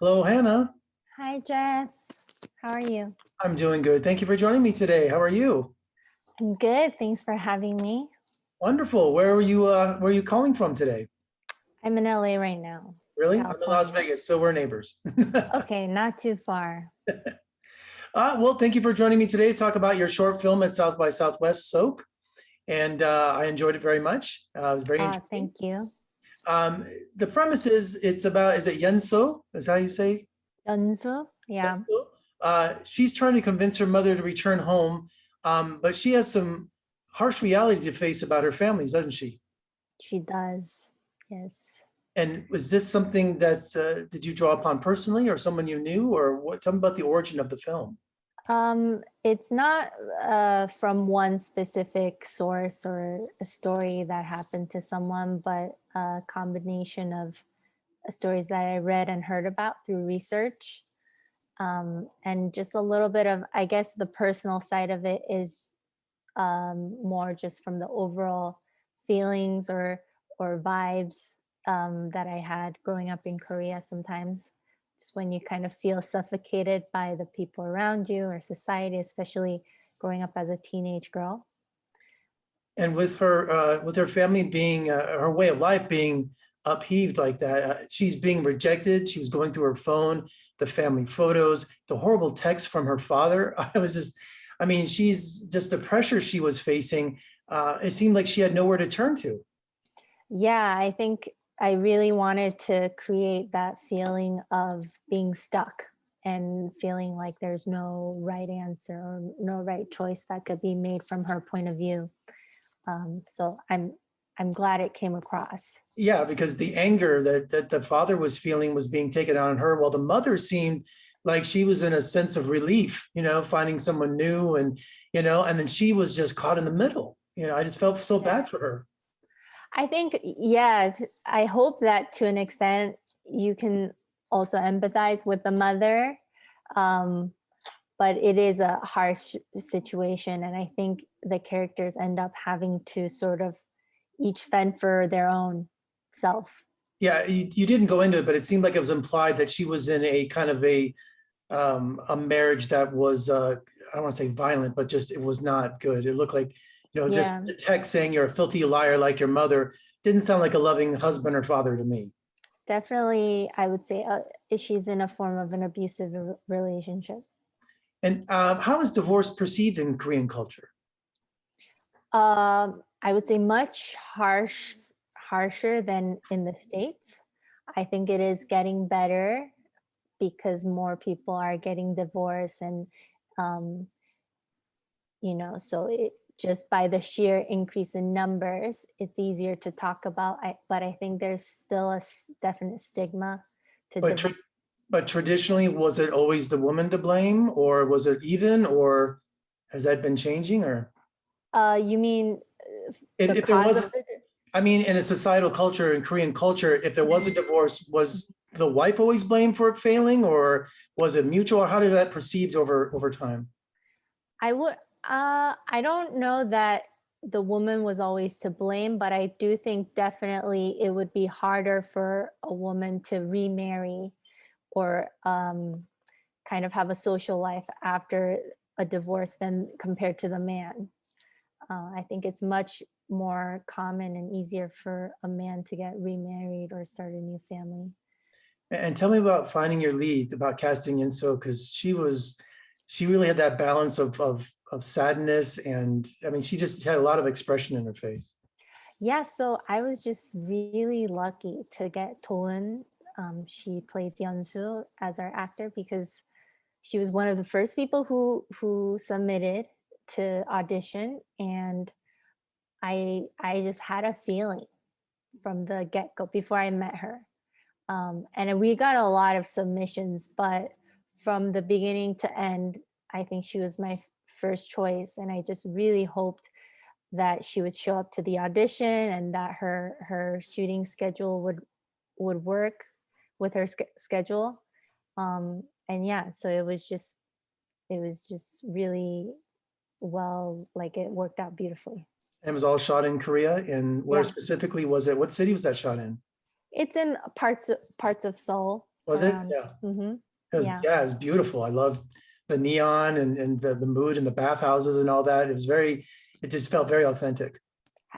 Hello, Hannah. Hi, Jess. How are you? I'm doing good. Thank you for joining me today. How are you? I'm good. Thanks for having me. Wonderful. Where are you calling from today? I'm in LA right now, Really? I'm in Las California. Vegas, so we're neighbors. Okay, not too far. Well, thank you for joining me today to talk about your short film at South by Southwest Soak. And I enjoyed it very much. It was very interesting. Thank you. Um, the premise is it's about, is it Yenso? Is that how you say Yeonsu? Yeah, Yenso? She's trying to convince her mother to return home, but she has some harsh reality to face about her family, doesn't she? she does. Yes. And was this something that's did you draw upon personally, or someone you knew, or what? Tell me about the origin of the film. It's not from one specific source or a story that happened to someone, but a combination of stories that I read and heard about through research. And just a little bit of, I guess, the personal side of it is more just from the overall feelings or vibes that I had growing up in Korea sometimes. Just when you kind of feel suffocated by the people around you or society, especially growing up as a teenage girl. And with her family being her way of life being upheaved like that, she's being rejected. She was going through her phone, the family photos, the horrible texts from her father. I mean, she's just the pressure she was facing. It seemed like she had nowhere to turn to. Yeah, I think I really wanted to create that feeling of being stuck and feeling like there's no right answer or no right choice that could be made from her point of view. So I'm glad it came across. Yeah, because the anger that the father was feeling was being taken out on her, while the mother seemed like she was in a sense of relief, finding someone new, and then she was just caught in the middle. I just felt so Yeah. bad for her. I think, yeah, I hope that to an extent you can also empathize with the mother. Um, but it is a harsh situation. And I think the characters end up having to sort of each fend for their own self. Yeah, you didn't go into it, but it seemed like it was implied that she was in a kind of a marriage that was I don't want to say violent, but just it was not good. It looked like, just Yeah, the text saying you're a filthy liar like your mother didn't sound like a loving husband or father to me. definitely. I would say she's in a form of an abusive relationship. And how is divorce perceived in Korean culture? I would say much harsher than in the States. I think it is getting better because more people are getting divorced and um, so it just by the sheer increase in numbers, it's easier to talk about. But I think there's still a definite stigma to But divorce. but traditionally, was it always the woman to blame, or was it even, or has that been changing? Or You mean the if there cause of was, it? I mean, in a societal culture, in Korean culture, if there was a divorce, was the wife always blamed for it failing, or was it mutual? Or how did that perceived over time? I don't know that the woman was always to blame, but I do think definitely it would be harder for a woman to remarry or kind of have a social life after a divorce than compared to the man. I think it's much more common and easier for a man to get remarried or start a new family. And tell me about finding your lead, about casting Inso, because she really had that balance of sadness, and I mean, she just had a lot of expression in her face. Yeah, so I was just really lucky to get Toon. She plays Yeonsu as our actor because she was one of the first people who submitted to audition, and I just had a feeling from the get-go before I met her. And we got a lot of submissions, but from the beginning to end, I think she was my first choice, and I just really hoped that she would show up to the audition and that her shooting schedule would work with her schedule. And yeah, so it was just really well, like it worked out beautifully. And it was all shot in Korea. And where Yeah, specifically was it? What city was that shot in? it's in parts of Seoul. Was it? around. Yeah. Hmm. It was, Yeah. yeah, it's beautiful. I loved the neon and the mood and the bathhouses and all that. It just felt very authentic.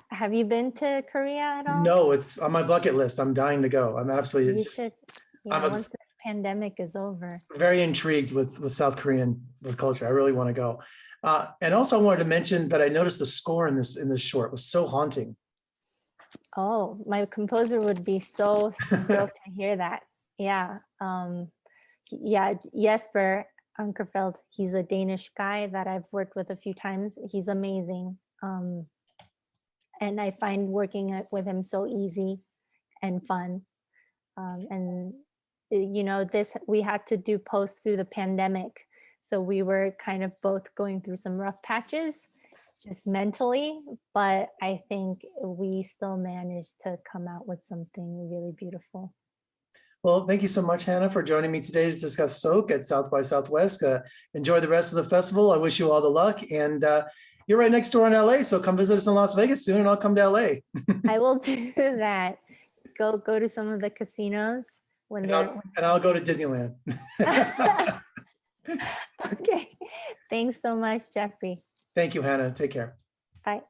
Have you been to Korea at all? No, it's on my bucket list. I'm dying to go. I'm absolutely, You it's just, should. I'm Yeah, once this pandemic is over. very intrigued with South Korean with culture. I really want to go. And also I wanted to mention that I noticed the score in this short was so haunting. Oh, my composer would be so thrilled to hear that. Yeah. Yeah, Jesper Ankerfeld, he's a Danish guy that I've worked with a few times. He's amazing. And I find working with him so easy and fun. And you know, this we had to do post through the pandemic. So we were kind of both going through some rough patches just mentally, but I think we still managed to come out with something really beautiful. Well, thank you so much, Hannah, for joining me today to discuss Soak at South by Southwest. Enjoy the rest of the festival. I wish you all the luck. And you're right next door in LA, so come visit us in Las Vegas soon and I'll come to LA. I will do that. Go to some of the casinos when they're And I'll go to Disneyland. okay. Thanks so much, Jeffrey. Thank you, Hannah. Take care. Bye.